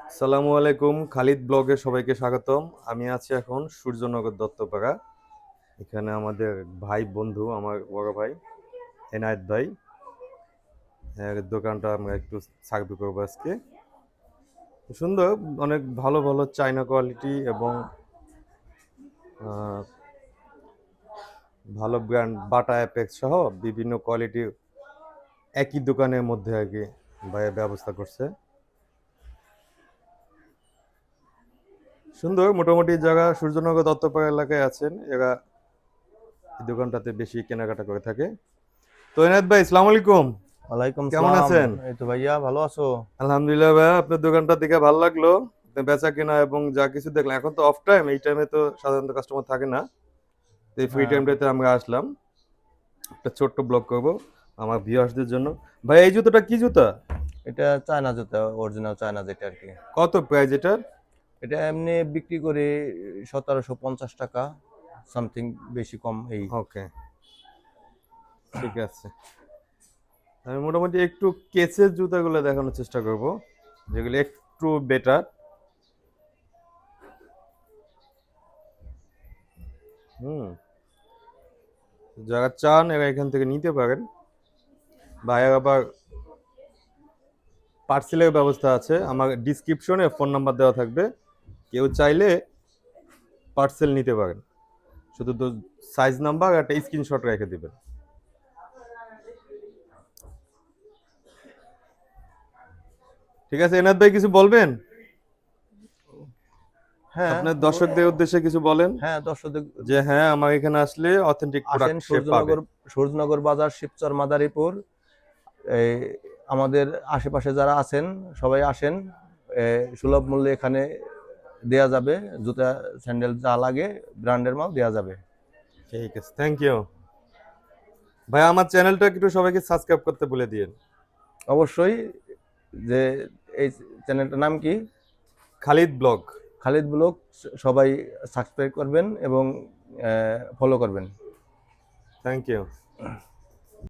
আসসালামু আলাইকুম, খালিদ ব্লগে সবাইকে স্বাগতম। আমি আছি এখন সূর্যনগর দত্তপাড়া। এখানে আমাদের ভাই বন্ধু, আমার বড় ভাই এনায়েত ভাই, এর দোকানটা আমরা একটু সার্ভে করবো আজকে। সুন্দর, অনেক ভালো ভালো চাইনা কোয়ালিটি এবং আহ, ভালো ব্র্যান্ড বাটা অ্যাপেক্স সহ বিভিন্ন কোয়ালিটির একই দোকানের মধ্যে আর কি ভাইয়ের ব্যবস্থা করছে। সুন্দর, মোটামুটি জায়গা সূর্যনগর দত্তপাড়া এলাকায় আছেন এরা, এই দোকানটাতে বেশি কেনাকাটা করে থাকে। তো এনায়েত ভাই, আসসালামু আলাইকুম। ওয়ালাইকুম কেমন আসসালাম। আছেন? এই তো ভাইয়া, ভালো আছো? আলহামদুলিল্লাহ ভাইয়া, আপনার দোকানটা দেখে ভালো লাগলো। আপনি বেচা কেনা এবং যা কিছু দেখলাম, এখন তো অফ টাইম, এই টাইমে তো সাধারণত কাস্টমার থাকে না। তো এই ফ্রি হ্যাঁ, টাইমটাতে আমরা আসলাম, একটা ছোট্ট ব্লগ করব আমার ভিউয়ার্সদের জন্য। ভাই, এই জুতোটা কি জুতা? এটা চায়না জুতা, অরিজিনাল চায়না যেটা আর কি। কত প্রাইস এটার? এটা এমনি বিক্রি করে 1750 টাকা সামথিং, বেশি কম এই। ওকে, ঠিক আছে। আমি মোটামুটি একটু কেচের জুতাগুলো দেখানোর চেষ্টা করব, যেগুলো একটু বেটার। হুম, যারা চান এরা এখান থেকে নিতে পারেন। ভাইয়া আবার পার্সেলের ব্যবস্থা আছে, আমার ডিসক্রিপশনে ফোন নাম্বার দেওয়া থাকবে, কেউ চাইলে পার্সেল নিতে পারেন। শুধু তো সাইজ নাম্বার একটা স্ক্রিনশট রেখে দিবেন। ঠিক আছে, এনাদ ভাই কিছু বলবেন? হ্যাঁ, আপনার দর্শকদের উদ্দেশ্যে কিছু বলেন, হ্যাঁ, দর্শকদের যে হ্যাঁ, আমার এখানে আসলে অথেন্টিক আসেন। প্রোডাক্ট সে পাবে। সূর্যনগর বাজার, শিবচর, মাদারীপুর। এই আমাদের আশেপাশে যারা আছেন সবাই আসেন। সুলভ মূল্যে এখানে দেয়া যাবে। জুতা, স্যান্ডেল যা লাগে ব্র্যান্ডের মাল দেয়া যাবে। ঠিক আছে, থ্যাংক ইউ ভাই। আমার চ্যানেলটা একটু সবাইকে সাবস্ক্রাইব করতে বলে দিন। অবশ্যই। যে এই চ্যানেলটার নাম কি? খালিদ ব্লগ। খালিদ ব্লগ। সবাই সাবস্ক্রাইব করবেন এবং ফলো করবেন। Thank you.